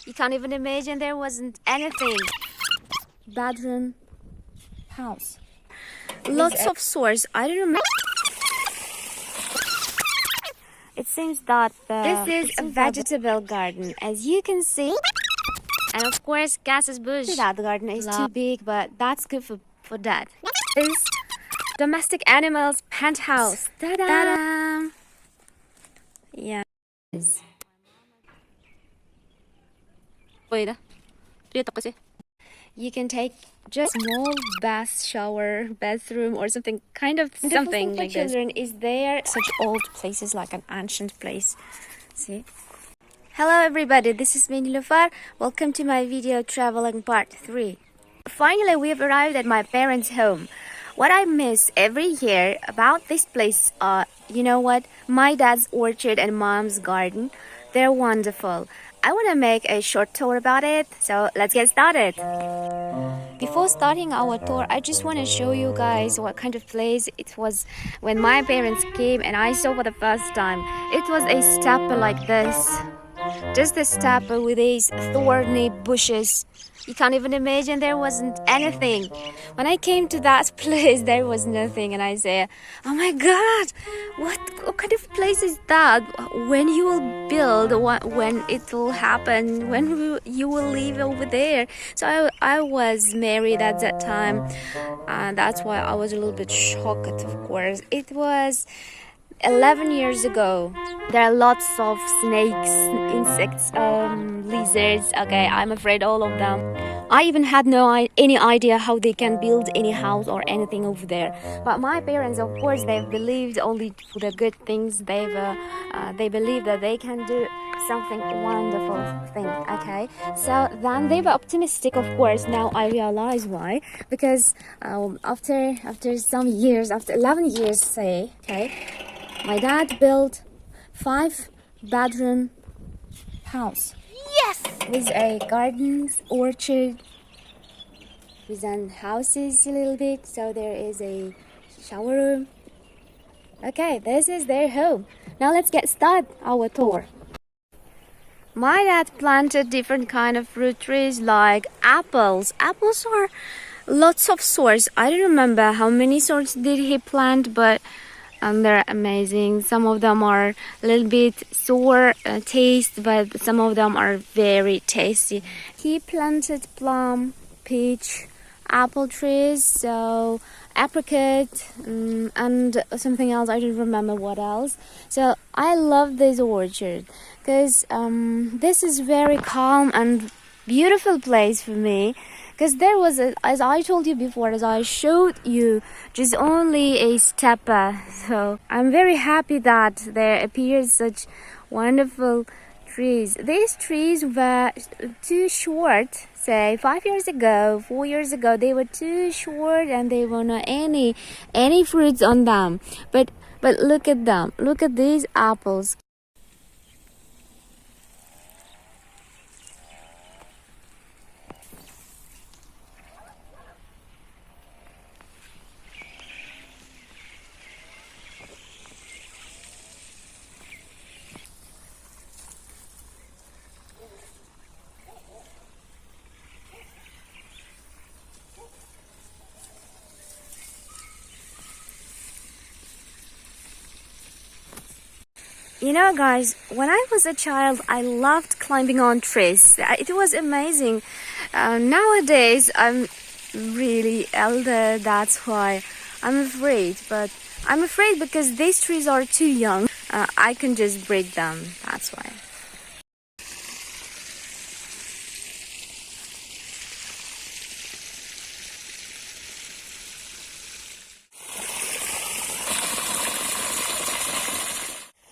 You can't even imagine there wasn't anything. Bedroom, house. Lots of source. I don't remember. It seems that this is a vegetable garden, as you can see. And of course, Cass's bush. That garden is too big, but that's good for that. Is domestic animals penthouse. Ta-da! Yeah. You can take just small bath, shower, bathroom, or something something like this. Children is there such old places like an ancient place. See. Hello everybody, this is me Nilufar. Welcome to my video traveling part 3. Finally, we have arrived at my parents' home. What I miss every year about this place you know what? My dad's orchard and mom's garden. They're wonderful. I want to make a short tour about it, so let's get started. Before starting our tour, I just want to show you guys what kind of place it was when my parents came and I saw for the first time. It was a steppe like this. Just a steppe with these thorny bushes. You can't even imagine there wasn't anything. When I came to that place, there was nothing. And I say, oh my God, what kind of place is that? When you will build, when it will happen, when you will live over there. So I was married at that time. And that's why I was a little bit shocked, of course. It was 11 years ago. There are lots of snakes, insects, lizards. Okay, I'm afraid all of them. I even had any idea how they can build any house or anything over there. But my parents, of course, they've believed only for the good things. They believe that they can do something wonderful thing. Okay, so then they were optimistic. Of course, now I realize why. Because after some years, after 11 years, say, okay. My dad built 5-bedroom house. Yes! With a garden, orchard, with houses a little bit. So there is a shower room. Okay, this is their home. Now let's get started our tour. My dad planted different kind of fruit trees like apples. Apples are lots of sorts. I don't remember how many sorts did he plant, but they're amazing. Some of them are a little bit sour taste, but some of them are very tasty. He planted plum, peach, apple trees, so apricot, and something else. I don't remember what else. So I love this orchard because this is very calm and beautiful place for me. Because there was, as I told you before, as I showed you, just only a steppe. So I'm very happy that there appears such wonderful trees. These trees were too short, say 5 years ago, 4 years ago. They were too short and they were not any fruits on them. But look at them. Look at these apples. You know, guys, when I was a child, I loved climbing on trees. It was amazing. Nowadays, I'm really elder. That's why I'm afraid. But I'm afraid because these trees are too young. I can just break them. That's why.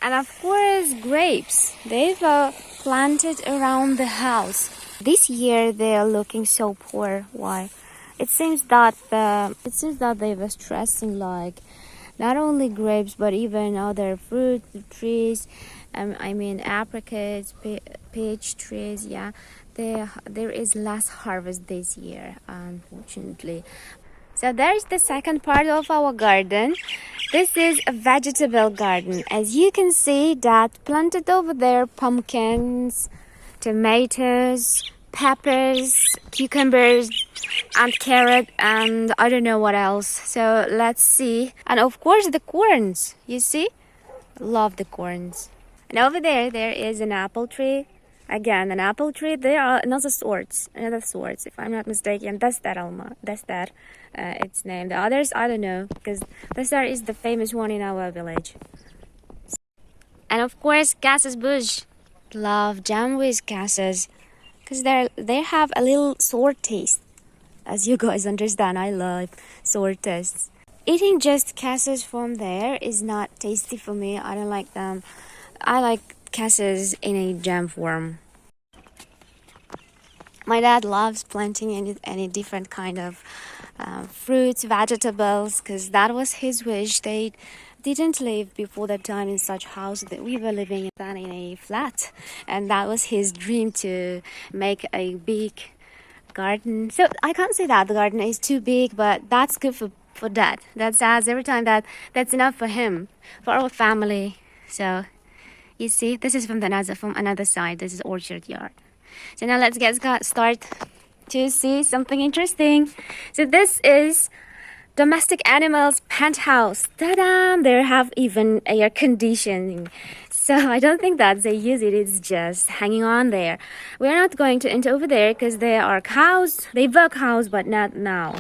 And of course, grapes. They've planted around the house. This year they are looking so poor. Why? It seems that they were stressing like not only grapes but even other fruit trees. I mean apricots, peach trees. Yeah, there is less harvest this year, unfortunately. So there is the second part of our garden. This is a vegetable garden. As you can see, Dad planted over there pumpkins, tomatoes, peppers, cucumbers, and carrot, and I don't know what else. So let's see. And of course the corns, you see? Love the corns. And over there is an apple tree. Again, an apple tree. There are another sorts, if I'm not mistaken. That's that its name. The others I don't know, because this is the famous one in our village. And of course cassis bush. Love jam with cassis, because they have a little sour taste. As you guys understand, I love sour tastes. Eating just cassis from there is not tasty for me. I don't like them. I like cassis in a jam form. My dad loves planting any different kind of fruits, vegetables, because that was his wish. They didn't live before that time in such house that we were living in a flat, and that was his dream to make a big garden. So I can't say that the garden is too big, but that's good for dad. Dad says every time that that's enough for him, for our family. So you see, this is from another side. This is orchard yard. So now let's get start to see something interesting. So this is domestic animals penthouse. Ta-da! They have even air conditioning. So I don't think that they use it. It's just hanging on there. We're not going to enter over there because there are cows. They were cows, but not now.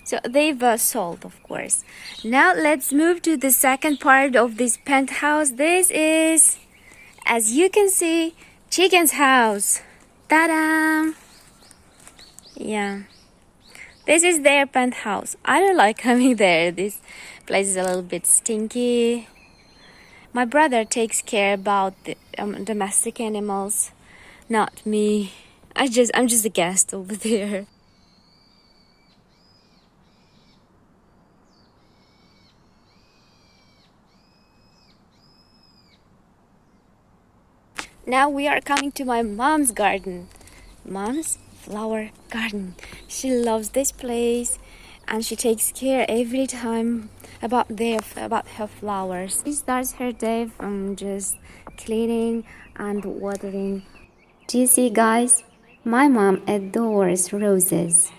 So they were sold, of course. Now let's move to the second part of this penthouse. This is, as you can see, chicken's house. Ta-da! Yeah. This is their penthouse. I don't like coming there. This place is a little bit stinky. My brother takes care about the domestic animals, not me. I'm just a guest over there. Now we are coming to my mom's garden. Mom's flower garden. She loves this place and she takes care every time about her flowers. She starts her day from just cleaning and watering. Do you see, guys? My mom adores roses.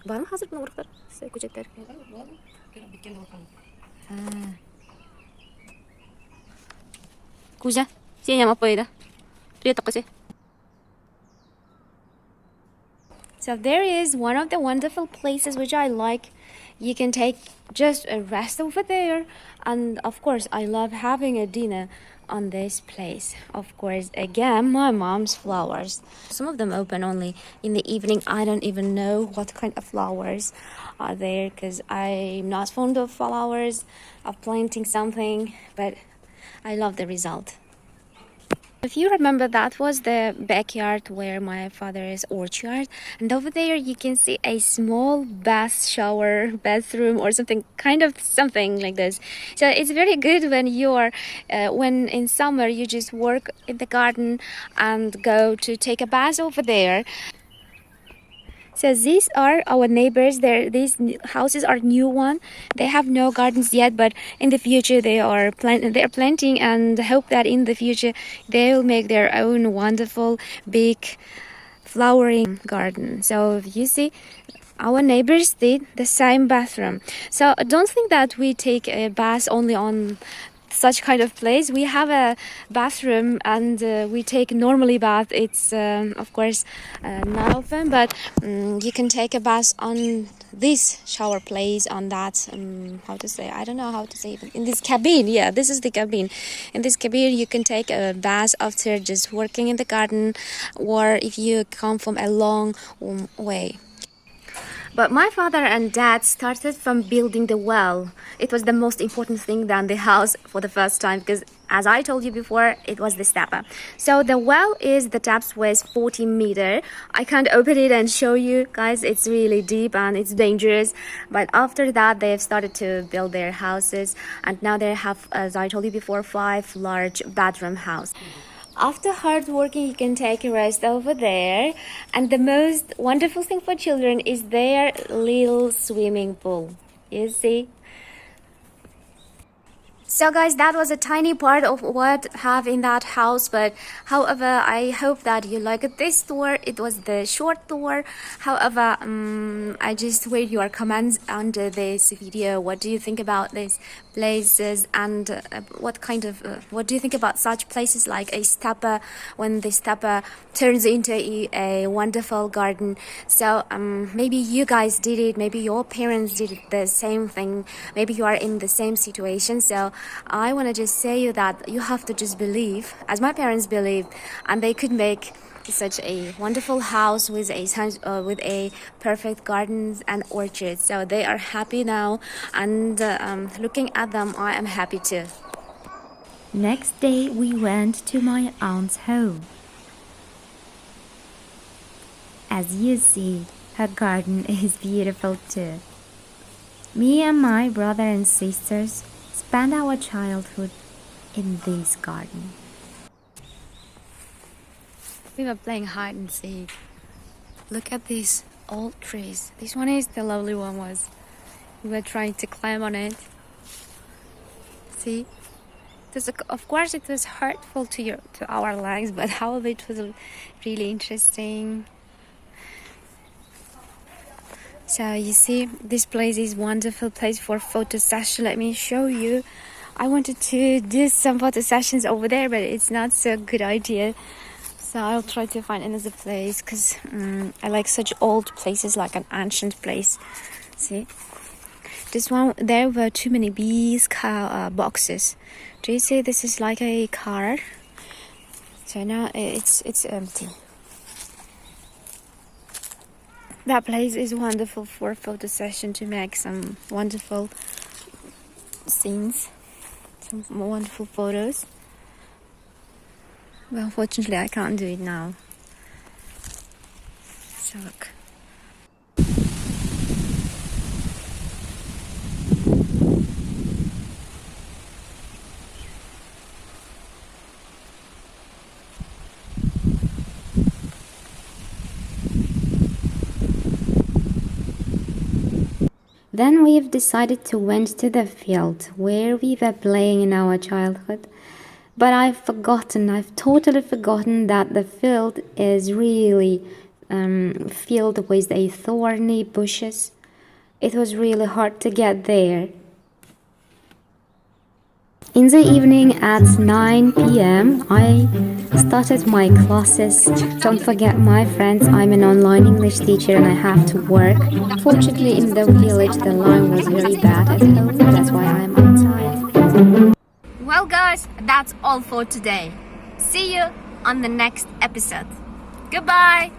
Var mı hazır buna uruklar? Köçekler. Kuja, siya niya mapoy da. Prito kasi. So there is one of the wonderful places which I like. You can take just a rest over there, and of course I love having a dinner on this place. Of course, again, my mom's flowers. Some of them open only in the evening. I don't even know what kind of flowers are there because I'm not fond of flowers, of planting something, but I love the result. If you remember, that was the backyard where my father's orchard, and over there you can see a small bathroom or something like this. So it's very good when you're when in summer you just work in the garden and go to take a bath over there. So these are our neighbors. These houses are new one. They have no gardens yet, but in the future they are planting, and hope that in the future they will make their own wonderful big flowering garden. So you see, our neighbors did the same bathroom. So don't think that we take a bath only on such kind of place. We have a bathroom and we take normally bath. It's of course not often, but you can take a bath on this shower place, on that I don't know how to say it, in this cabin. Yeah, this is the cabin. In this cabin you can take a bath after just working in the garden, or if you come from a long way. But my father and dad started from building the well. It was the most important thing than the house for the first time, because as I told you before, it was this tapa. So the well is, the taps was 40 meter. I can't open it and show you guys, it's really deep and it's dangerous. But after that, they've started to build their houses, and now they have, as I told you before, 5 large bedroom house. After hard working, you can take a rest over there. And the most wonderful thing for children is their little swimming pool. You see? So guys, that was a tiny part of what have in that house, but however, I hope that you liked this tour. It was the short tour. However, I just wait your comments under this video. What do you think about these places, and what do you think about such places like a steppe, when the steppe turns into a wonderful garden? So maybe you guys did it, maybe your parents did the same thing, maybe you are in the same situation. So I want to just say you that you have to just believe, as my parents believed, and they could make such a wonderful house with a perfect gardens and orchards. So they are happy now, and looking at them, I am happy too. Next day we went to my aunt's home. As you see, her garden is beautiful too. Me and my brother and sisters spent our childhood in this garden. We were playing hide and seek. Look at these old trees. This one is the lovely one was. We were trying to climb on it. See? Of course it was hurtful to our legs, but however it was really interesting. So you see, this place is wonderful place for photo session. Let me show you. I wanted to do some photo sessions over there, but it's not so good idea. So I'll try to find another place, because I like such old places, like an ancient place. See, this one, there were too many bees boxes. Do you see? This is like a car. So now it's empty. That place is wonderful for photo session, to make some wonderful scenes, some wonderful photos. Well, unfortunately, I can't do it now. So look. Then we've decided to went to the field where we were playing in our childhood. But I've totally forgotten that the field is really filled with a thorny bushes. It was really hard to get there. In the evening at 9 p.m. I started my classes. Don't forget, my friends, I'm an online English teacher and I have to work. Fortunately, in the village the line was very bad at home. That's why I'm on time. Well guys, that's all for today. See you on the next episode. Goodbye!